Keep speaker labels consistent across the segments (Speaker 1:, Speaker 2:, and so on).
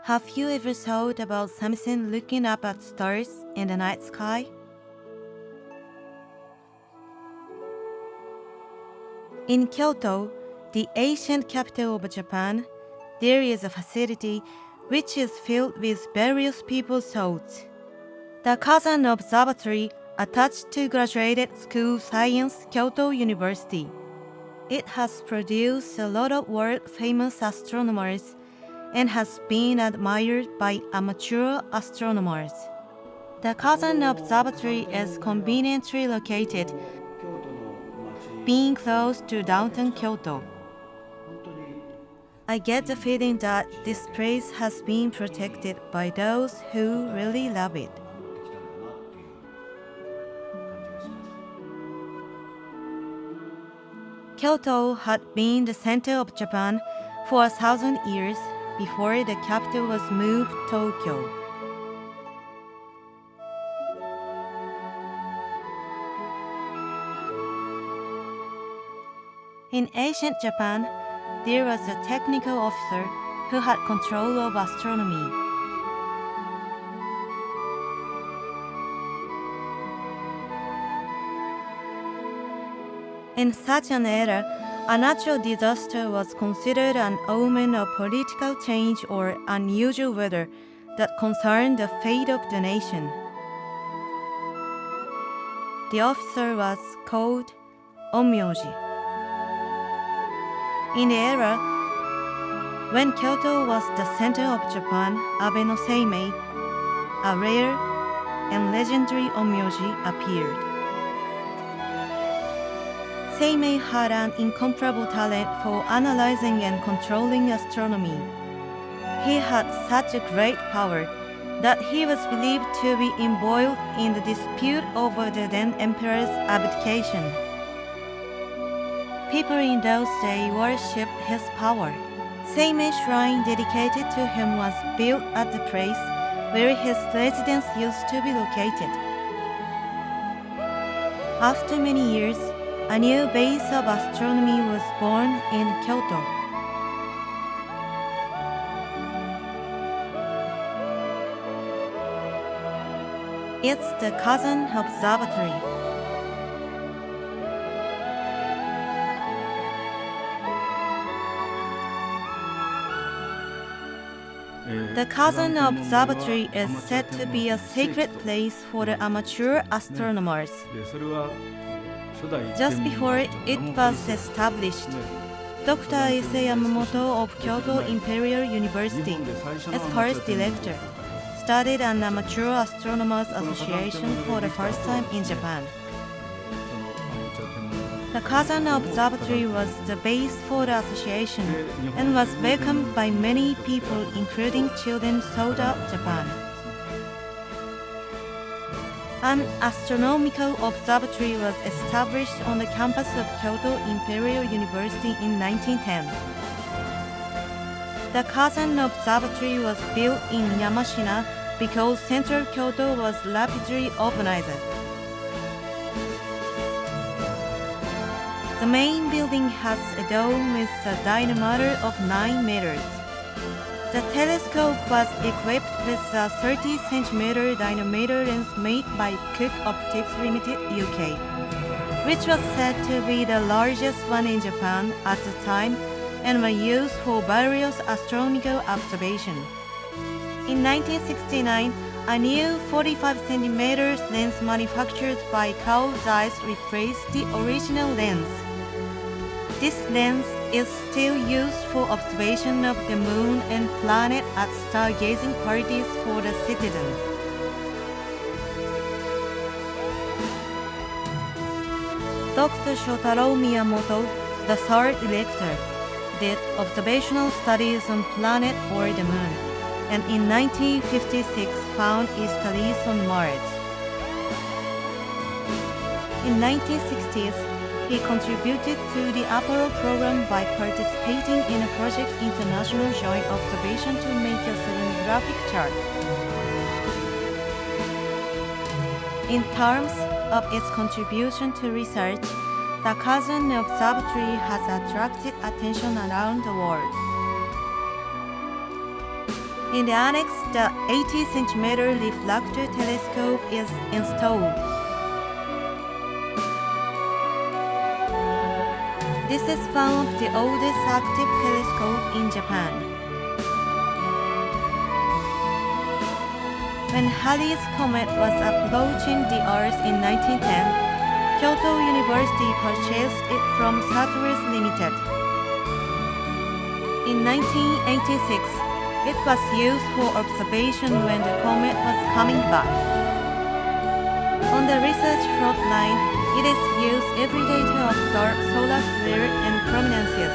Speaker 1: Have you ever thought about something looking up at stars in the night sky? In Kyoto, the ancient capital of Japan, there is a facility which is filled with various people's thoughts. The Kwasan Observatory attached to Graduate School of Science, Kyoto University. It has produced a lot of world-famous astronomers and has been admired by amateur astronomers. The Kwasan Observatory is conveniently located, being close to downtown Kyoto. I get the feeling that this place has been protected by those who really love it. Kyoto had been the center of Japan for 1,000 years before the capital was moved to Tokyo. In ancient Japan, there was a technical officer who had control of astronomy. In such an era, a natural disaster was considered an omen of political change or unusual weather that concerned the fate of the nation. The officer was called Onmyoji. In the era when Kyoto was the center of Japan, Abe no Seimei, a rare and legendary Onmyoji, appeared. Seimei had an incomparable talent for analyzing and controlling astronomy. He had such a great power that he was believed to be embroiled in the dispute over the then emperor's abdication. People in those days worshipped his power. Seimei's shrine dedicated to him was built at the place where his residence used to be located. After many years, a new base of astronomy was born in Kyoto. It's the Kwasan Observatory. The Kwasan Observatory is said to be a sacred place for the amateur astronomers. Just before it was established, Dr. Issei Yamamoto of Kyoto Imperial University, its first director, started an amateur astronomers association for the first time in Japan. The Kwasan Observatory was the base for the association and was welcomed by many people, including children throughout Japan. An astronomical observatory was established on the campus of Kyoto Imperial University in 1910. The Kwasan Observatory was built in Yamashina because central Kyoto was rapidly urbanized. The main building has a dome with a diameter of 9 meters. The telescope was equipped with a 30-centimeter diameter lens made by Cook Optics Limited UK, which was said to be the largest one in Japan at the time and was used for various astronomical observations. In 1969, a new 45-centimeter lens manufactured by Carl Zeiss replaced the original lens. This lens is still used for observation of the moon and planet at stargazing parties for the citizens. Dr. Shotaro Miyamoto, the third director, did observational studies on planet or the moon, and in 1956 found its studies on Mars. In 1960s, he contributed to the Apollo program by participating in a Project International Joint Observation to make a selenographic chart. In terms of its contribution to research, the Kwasan Observatory has attracted attention around the world. In the annex, the 80 centimeter refractor telescope is installed. This is found the oldest active telescope in Japan. When Halley's Comet was approaching the Earth in 1910, Kyoto University purchased it from Satellite Limited. In 1986, it was used for observation when the comet was coming back. On the research front line, it is used every day to observe solar flare and prominences.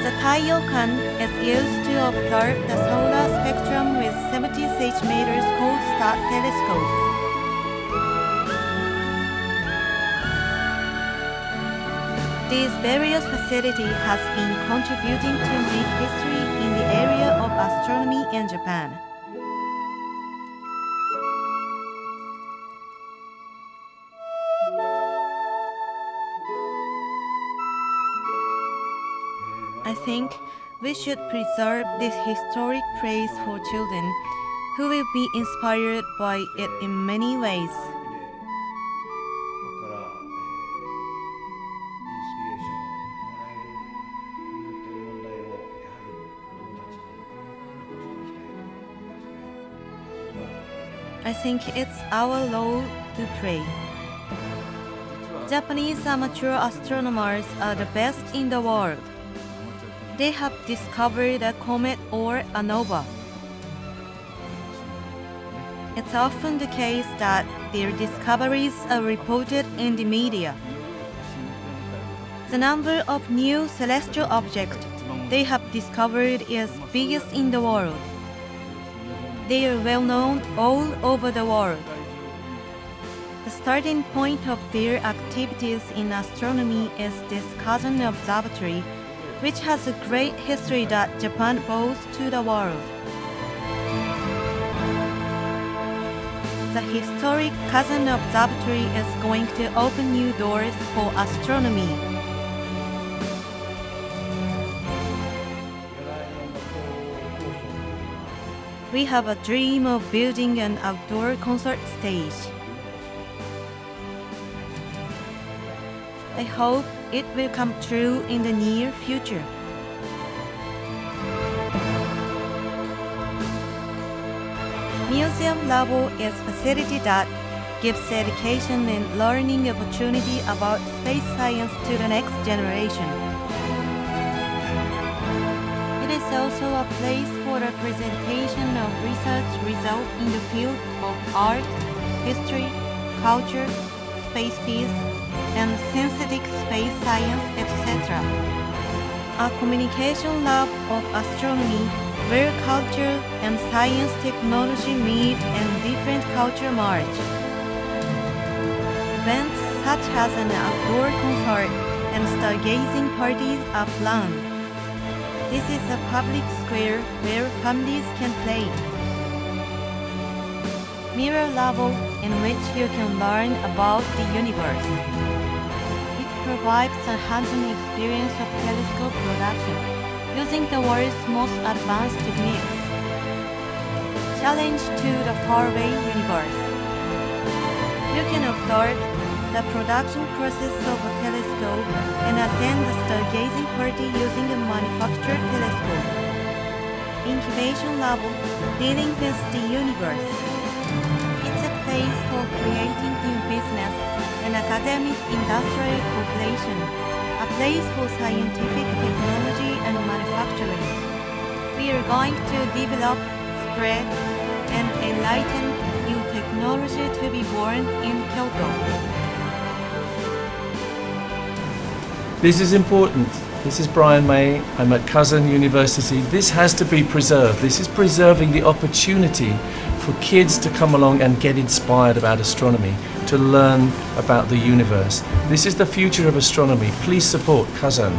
Speaker 1: The Taiyokan is used to observe the solar spectrum with 70 centimeters cold start telescope. These various facilities has been contributing to make history in the area of astronomy in Japan. I think we should preserve this historic place for children who will be inspired by it in many ways. I think it's our role to pray. Japanese amateur astronomers are the best in the world. They have discovered a comet or a nova. It's often the case that their discoveries are reported in the media. The number of new celestial objects they have discovered is biggest in the world. They are well known all over the world. The starting point of their activities in astronomy is this Kwasan Observatory, which has a great history that Japan boasts to the world. The historic Kwasan Observatory is going to open new doors for astronomy. We have a dream of building an outdoor concert stage. I hope it will come true in the near future. Museum Labo is a facility that gives education and learning opportunity about space science to the next generation. It is also a place for the presentation of research results in the field of art, history, culture, space peace, and synthetic space science, etc. A communication lab of astronomy where culture and science technology meet and different culture merge. Events such as an outdoor concert and stargazing parties are planned. This is a public square where families can play. Mirror Labo, in which you can learn about the universe. It provides a hands-on experience of telescope production using the world's most advanced techniques. Challenge to the faraway universe. You can observe the production process of a telescope and attend the stargazing party using a manufactured telescope. Incubation Lab, dealing with the universe. It's a place for creating new business and academic industrial cooperation, a place for scientific technology and manufacturing. We are going to develop, spread, and enlighten new technology to be born in Kyoto.
Speaker 2: This is important. This is Brian May. I'm at Kwasan University. This has to be preserved. This is preserving the opportunity for kids to come along and get inspired about astronomy, to learn about the universe. This is the future of astronomy. Please support Kwasan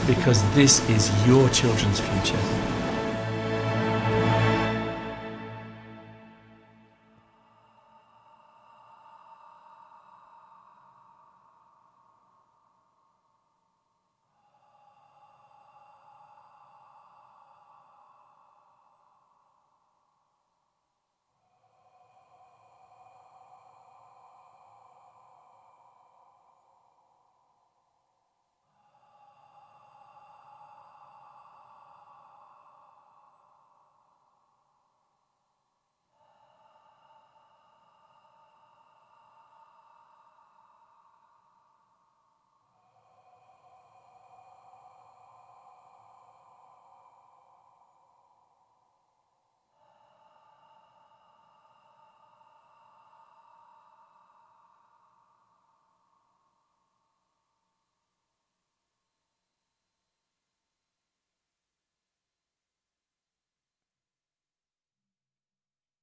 Speaker 2: because this is your children's future.